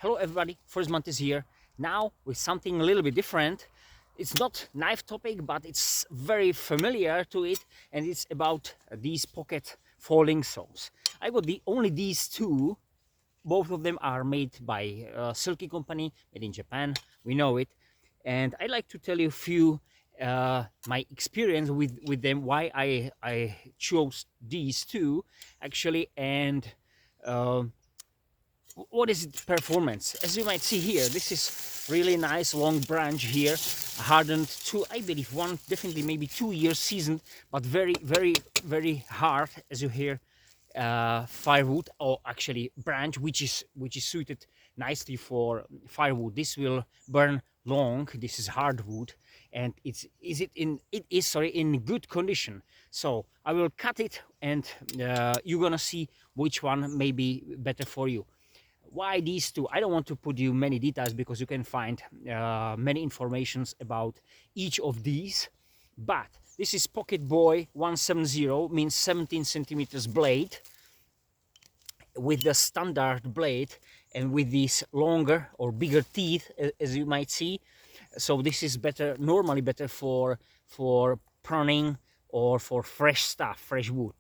Hello everybody, First Month is here. Now with something a little bit different. It's not knife topic, but it's very familiar to it, and it's about these pocket folding saws. I got only these two. Both of them are made by Silky company, made in Japan. We know it. And I'd like to tell you a few my experience with them, why I chose these two actually, and what is its performance. As you might see here, this is really nice long branch here, hardened to, I believe, one, definitely maybe 2 years seasoned, but very hard, as you hear. Firewood, or actually branch, which is suited nicely for firewood. This will burn long. This is hardwood, and it is in good condition. So I will cut it, and you're gonna see which one may be better for you. Why these two? I don't want to put you many details because you can find many informations about each of these. But this is Pocket Boy 170, means 17 centimeters blade, with the standard blade and with these longer or bigger teeth, as you might see. So this is better, normally better for pruning or for fresh stuff, fresh wood.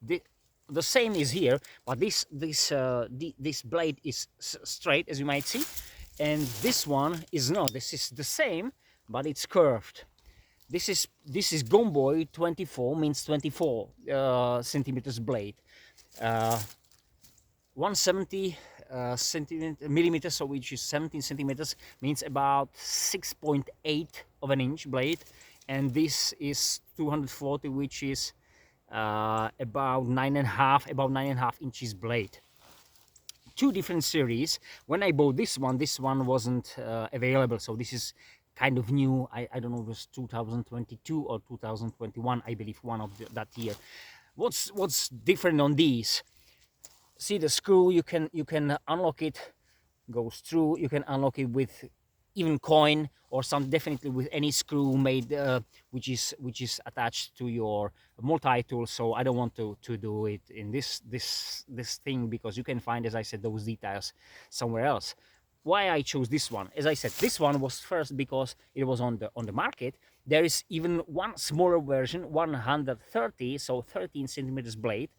The same is here, but this blade is straight, as you might see, and this one is not. This is the same, but it's curved. This is Gomboy 24, means 24 centimeters blade. 170 millimeters, so which is 17 centimeters, means about 6.8 of an inch blade, and this is 240, which is about 9.5 inches blade. Two different series. When I bought this one wasn't available, so this is kind of new. I don't know, it was 2022 or 2021, I believe, one of that year. What's different on these? See the screw, you can unlock it, goes through. You can unlock it with even coin, or some, definitely with any screw made which is attached to your multi-tool. So I don't want to do it in this thing, because you can find, as I said, those details somewhere else. Why I chose this one? As I said, this one was first because it was on the market. There is even one smaller version, 130, so 13 centimeters blade,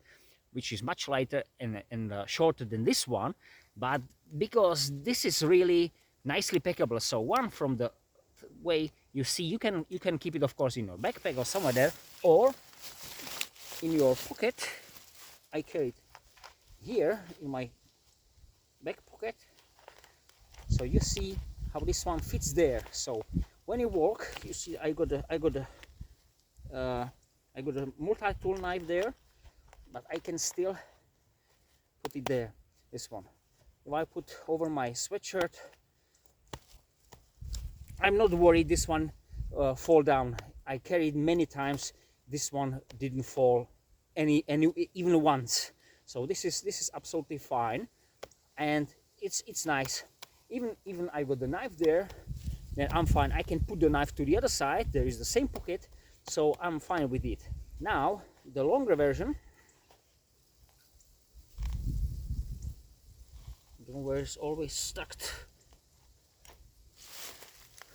which is much lighter and shorter than this one, but because this is really nicely packable. So one, from the way you see, you can keep it, of course, in your backpack or somewhere there, or in your pocket. I carry it here in my back pocket, so you see how this one fits there. So when you walk, you see I got a multi-tool knife there, but I can still put it there. This one, if I put over my sweatshirt, I'm not worried this one fall down. I carried many times. This one didn't fall any even once. So this is absolutely fine, and it's nice. Even I got the knife there, then I'm fine. I can put the knife to the other side. There is the same pocket, so I'm fine with it. Now the longer version, where it's always stuck,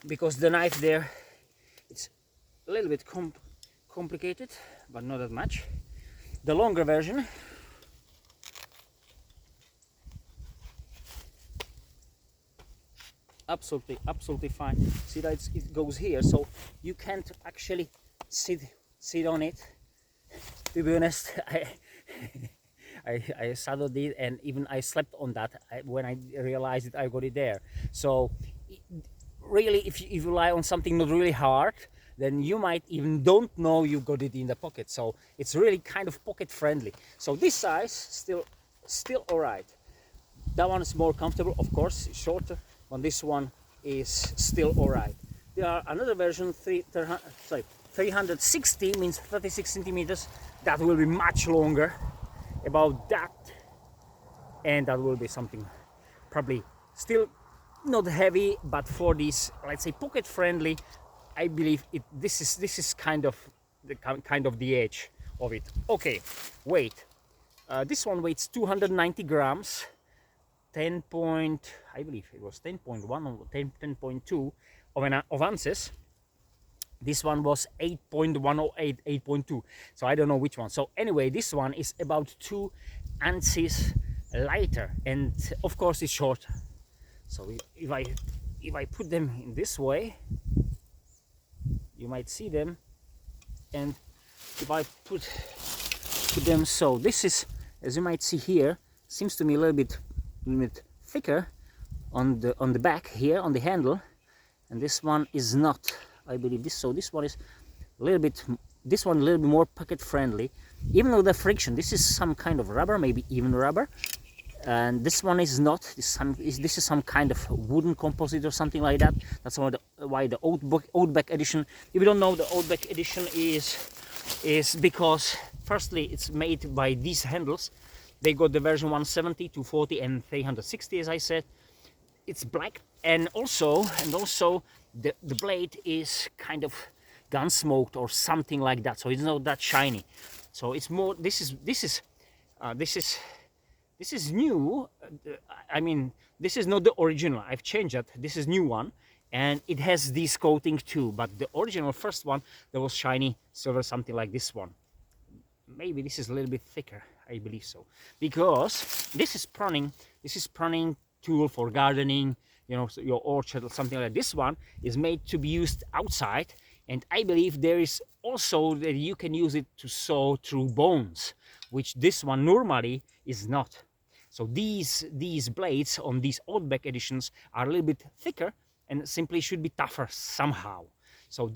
because the knife there, it's a little bit complicated, but not that much. The longer version, absolutely fine. See that it goes here, so you can't actually sit on it. To be honest, I saddled it, and even I slept on that when I realized that I got it there. So really, if you rely on something not really hard, then you might even don't know you got it in the pocket. So it's really kind of pocket friendly. So this size still all right. That one is more comfortable, of course, shorter, but this one is still all right. There are another version, 360, means 36 centimeters. That will be much longer, about that, and that will be something probably still not heavy, but for this, let's say, pocket friendly, I believe this is kind of the edge of it. Okay, weight. This one weighs 290 grams. 10 point, I believe it was 10.1 or 10.2 of ounces. This one was 8.1 or 8.2, so I don't know which one. So anyway, this one is about 2 ounces lighter, and of course it's shorter. So if I put them in this way, you might see them, and if I put them, so this is, as you might see here, seems to me a little bit thicker on the back here on the handle, and this one is not, I believe. This, so this one is a little bit, this one a little bit more pocket friendly, even though the friction, this is some kind of rubber, maybe even rubber, and this one is not. This is some kind of wooden composite or something like that. That's why the Outback edition, if you don't know, the Outback edition is because firstly it's made by these handles. They got the version 170, 240 and 360, as I said. It's black, and also the blade is kind of gun smoked or something like that, so it's not that shiny. So it's more, this is new. I mean, this is not the original. I've changed it. This is new one, and it has this coating too. But the original first one, there was shiny silver, something like this one. Maybe this is a little bit thicker. I believe so, because this is pruning. This is pruning tool for gardening, you know, so your orchard or something like that. This one is made to be used outside, and I believe there is also that you can use it to saw through bones, which this one normally is not. So these blades on these Outback editions are a little bit thicker and simply should be tougher somehow. So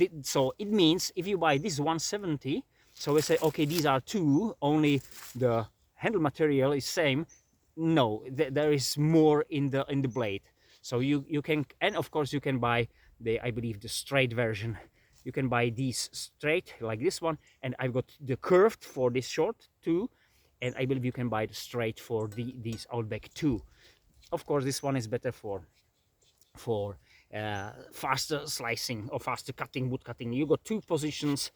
it means if you buy this 170, so we say, okay, these are two, only the handle material is same. No, there is more in the blade. So you can, and of course you can buy I believe the straight version. You can buy these straight like this one, and I've got the curved for this short too, and I believe you can buy the straight for these Outback too. Of course, this one is better for faster slicing or faster cutting, wood cutting. You got two positions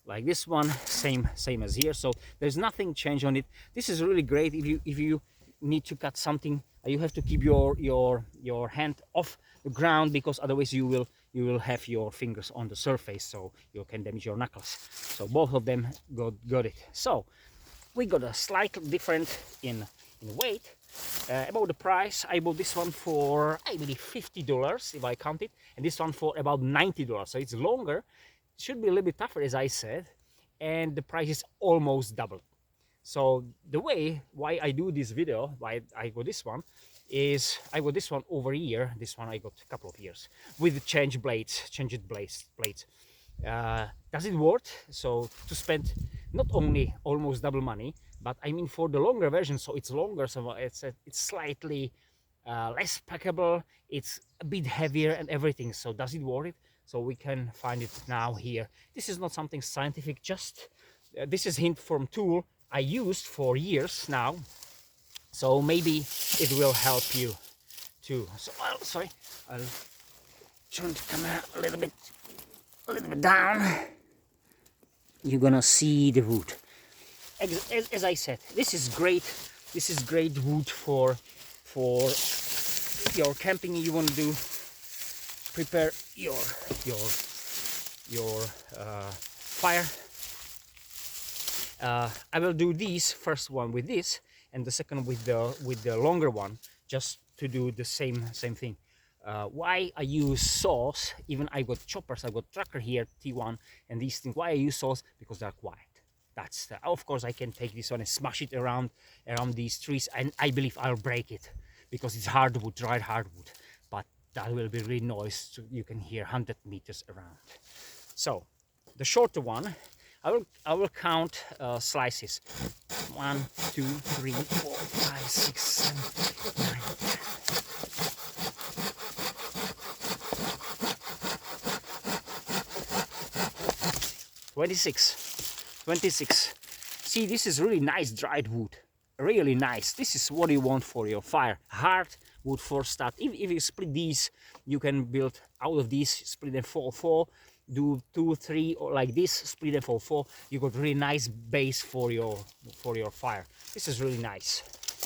like this one, same as here, so there's nothing changed on it. This is really great if you need to cut something. You have to keep your hand off the ground, because otherwise you will have your fingers on the surface, so you can damage your knuckles. So both of them got it. So we got a slightly different in weight. About the price, I bought this one for, I believe, $50 if I count it, and this one for about $90. So it's longer. Should be a little bit tougher, as I said, and the price is almost double. So the why I do this video, why I got this one, is I got this one over a year. This one I got a couple of years with changed blades. Does it worth? So to spend not only almost double money, but I mean for the longer version, so it's longer, so it's slightly less packable, it's a bit heavier and everything. So does it worth it? So we can find it now here. This is not something scientific, just this is hint from tool I used for years now, so maybe it will help you too. So sorry, I'll turn the camera a little bit down. You're gonna see the wood. As I said, this is great wood for your camping. You want to do, prepare your fire. I will do this first one with this, and the second with the longer one, just to do the same thing. Why I use saws? Even I got choppers, I got tracker here, T1, and these things. Why I use saws? Because they're quiet. That's of course I can take this one and smash it around these trees, and I believe I'll break it because it's hardwood, dried hardwood. But that will be really noise, so you can hear 100 meters around. So the shorter one, I will count slices. 1, 2, 3, 4, 5, 6, 7, 9, 26. See, this is really nice dried wood, really nice. This is what you want for your fire. Hard wood for start. If you split these, you can build out of these, split them 4, do 2, 3, or like this, split them 4. You got really nice base for your fire. This is really nice.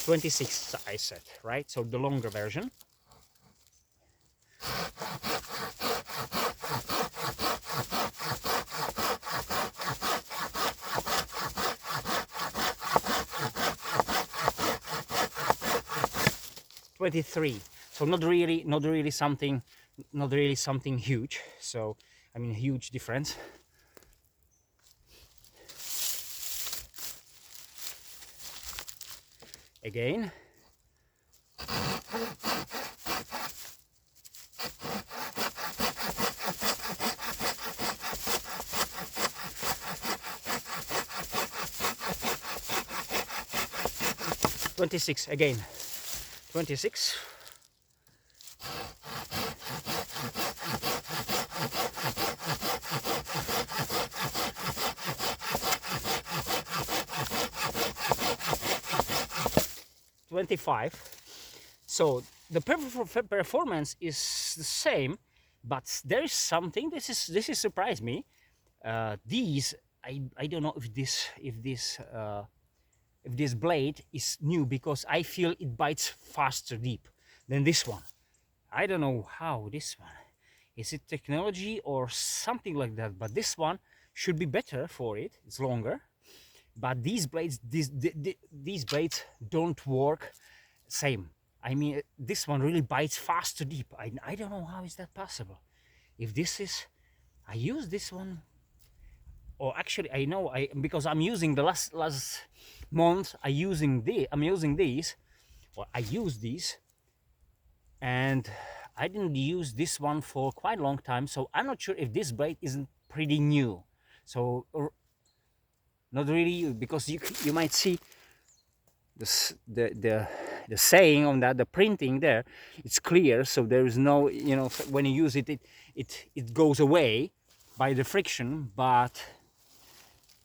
26 I said, right? So the longer version. $23. So not really something, huge. So I mean, huge difference. Again. $26 again. 26. $25. So the performance is the same, but there is something. This is surprised me. These I don't know if this blade is new, because I feel it bites faster deep than this one. I don't know how this one. Is it technology or something like that? But this one should be better for it. It's longer. But these blades, these blades don't work same. I mean, this one really bites faster deep. I don't know how is that possible. If this is, I use this one, or actually I know, because I'm using the last month. I'm using these, or I use these, and I didn't use this one for quite a long time. So I'm not sure if this blade isn't pretty new. So not really, because you might see the saying on that, the printing there, it's clear. So there is no, you know, when you use it, it goes away by the friction. But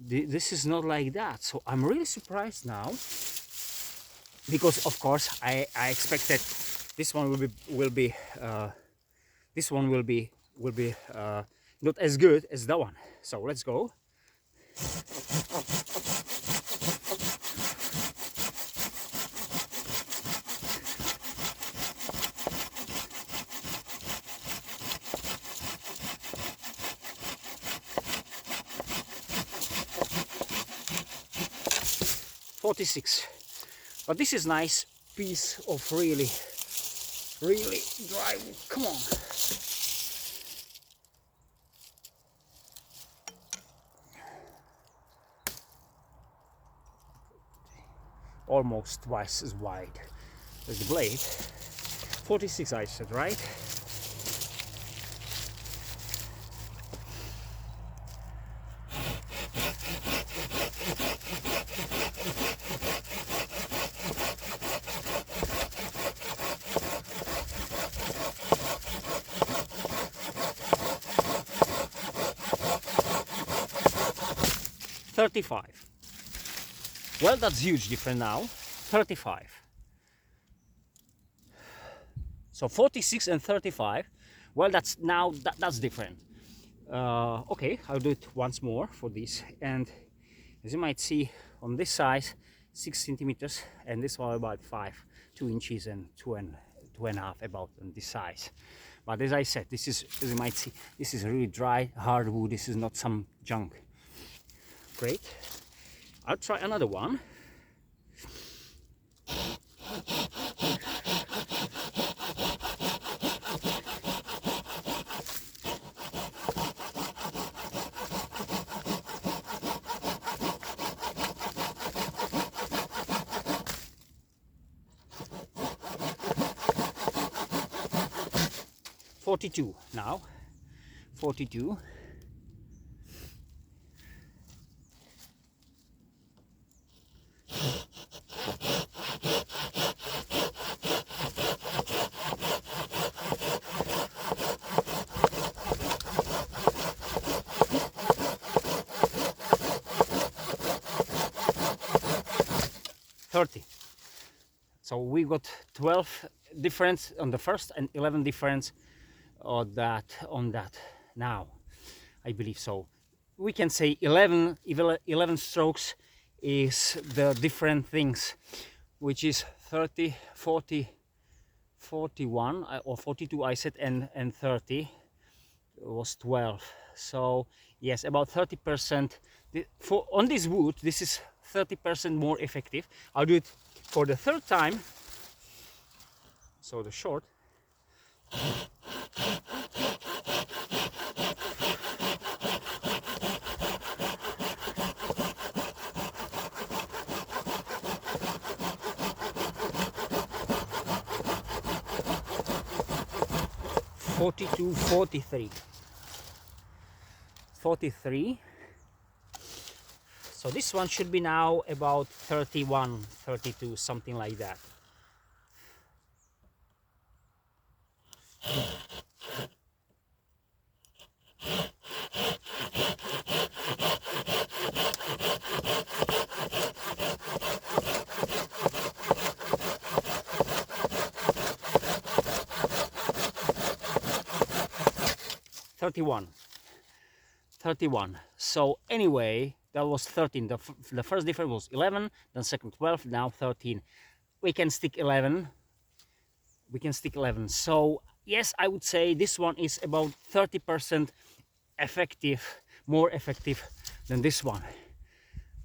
this is not like that. So I'm really surprised now, because of course I expected this one will be not as good as that one. So let's go. $46. But this is nice piece of really dry wood. Come on. Almost twice as wide as the blade. 46 I said, right? $35. Well, that's huge different now. $35. So 46 and 35. Well, that's different. Okay, I'll do it once more for this. And as you might see on this size, 6 centimeters, and this one about 2 inches and two and a half about on this size. But as I said, this is, as you might see, this is really dry hardwood. This is not some junk. Great. I'll try another one. $42 now. $42. $30. So we got 12 difference on the first and 11 difference on that now, I believe. So we can say 11 strokes is the different things. which is 30, 40, 41 or 42 I said, and 30 was 12. So yes, about 30%. On this wood, this is 30% more effective. I'll do it for the third time. So the short. (42, 43). 43. So this one should be now about 31, 32, something like that. (31). So anyway, that was 13. The first difference was 11, then second 12, now 13. We can stick 11. We can stick 11. So yes, I would say this one is about 30% effective, more effective than this one.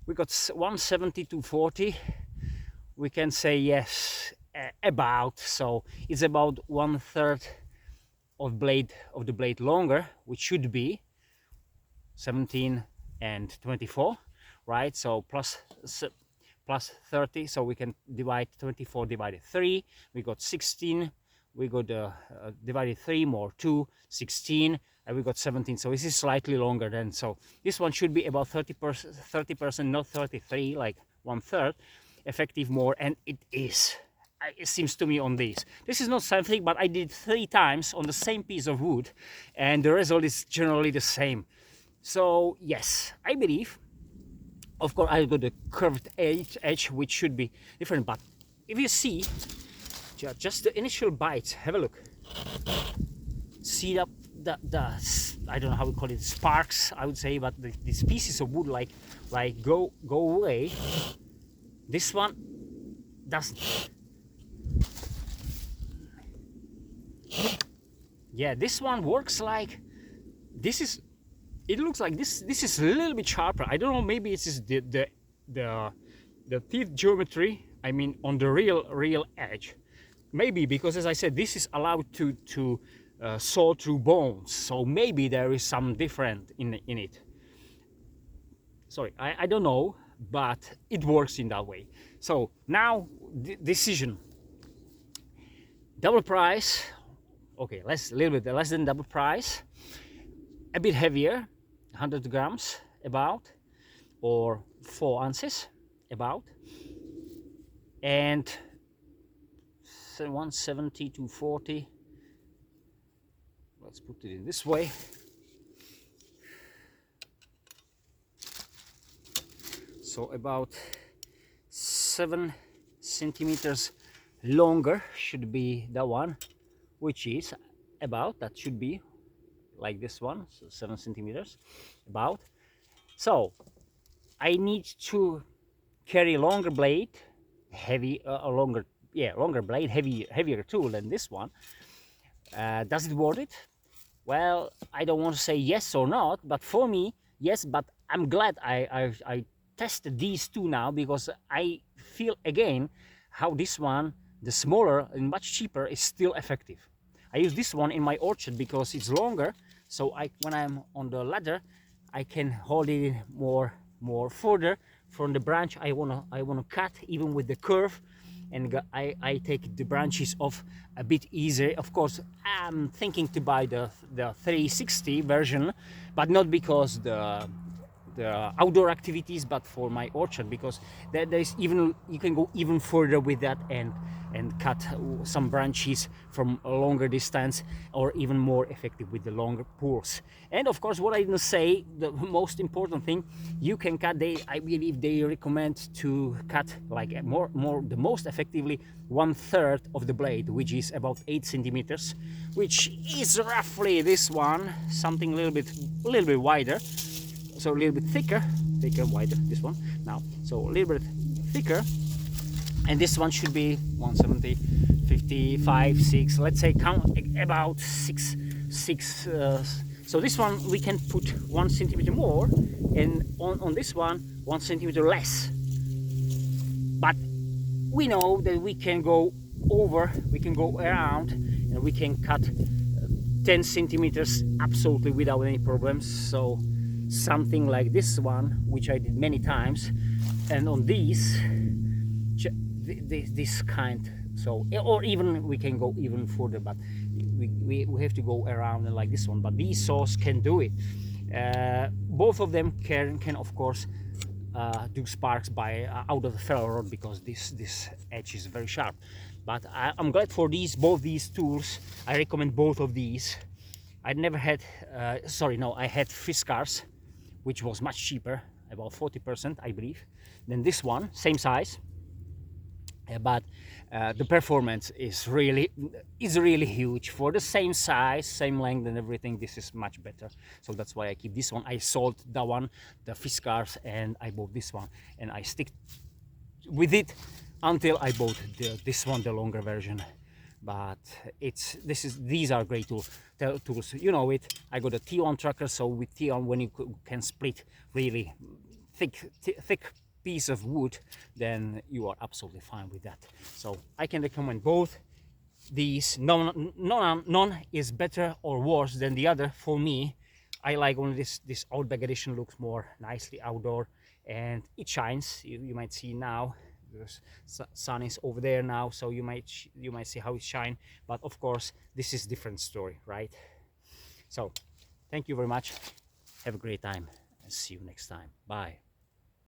We got 170 to 40. We can say yes, about. So it's about 1/3 of the blade longer, which should be 17 and 24, right? So plus 30, so we can divide 24 divided 3. We got 16. We got divided 3 more 2, 16, and we got 17. So this is slightly longer than. So this one should be about 30%, not 33, like 1/3 effective more, and it is. It seems to me on this. This is not scientific, but I did 3 times on the same piece of wood, and the result is generally the same. So yes, I believe. Of course, I got the curved edge, which should be different. But if you see, just the initial bites, have a look. See the I don't know how we call it, sparks, I would say, but these pieces of wood like go away. This one doesn't. Yeah, this one works like this is. It looks like this is a little bit sharper. I don't know, maybe it's just the teeth geometry, I mean on the real edge. Maybe because, as I said, this is allowed to saw through bones, so maybe there is some different in it. Sorry, I don't know, but it works in that way. So now decision. Double price. Okay, a little bit less than double price. A bit heavier, 100 grams about, or 4 ounces about, and 170 to 40. Let's put it in this way. So about 7 centimeters longer should be the one, which is about, that should be like this one, so 7 centimeters about. So I need to carry a longer blade, longer blade, heavier tool than this one. Does it worth it? Well, I don't want to say yes or not, but for me, yes. But I'm glad I tested these two now, because I feel again how this one, the smaller and much cheaper, is still effective. I use this one in my orchard because it's longer, so when I'm on the ladder, I can hold it more further from the branch I wanna cut, even with the curve, and I take the branches off a bit easier. Of course, I'm thinking to buy the 360 version, but not because the outdoor activities, but for my orchard, because there's even, you can go even further with that and cut some branches from a longer distance, or even more effective with the longer pulls. And of course, what I didn't say, the most important thing, you can cut, I believe they recommend to cut like the most effectively 1/3 of the blade, which is about 8 centimeters, which is roughly this one, something a little bit wider, so a little bit thicker, wider, this one now, so a little bit thicker. and this one should be 170, 55, 6, let's say count about 6. So this one we can put 1 centimeter more, and on this one 1 centimeter less. But we know that we can go over, we can go around, and we can cut 10 centimeters absolutely without any problems. So something like this one, which I did many times, and on these this kind, so, or even we can go even further, but we have to go around and like this one. But these saws can do it. Both of them can of course do sparks by out of the ferro rod, because this edge is very sharp. But I'm glad for both these tools. I recommend both of these. I never had sorry, no, I had Fiskars, which was much cheaper, about 40% I believe, than this one, same size. But the performance is really huge for the same size, same length and everything. This is much better, so that's why I keep this one. I sold the one, the Fiskars, and I bought this one, and I stick with it until I bought this one, the longer version. But these are great tools. You know it. I got a T1 tracker, so with T1, when you can split really thick piece of wood, then you are absolutely fine with that. So I can recommend both these. None is better or worse than the other for me. I like only this Outback edition. Looks more nicely outdoor, and it shines. You might see now the sun is over there now, so you might see how it shines. But of course this is different story, right? So thank you very much, have a great time, and see you next time. Bye.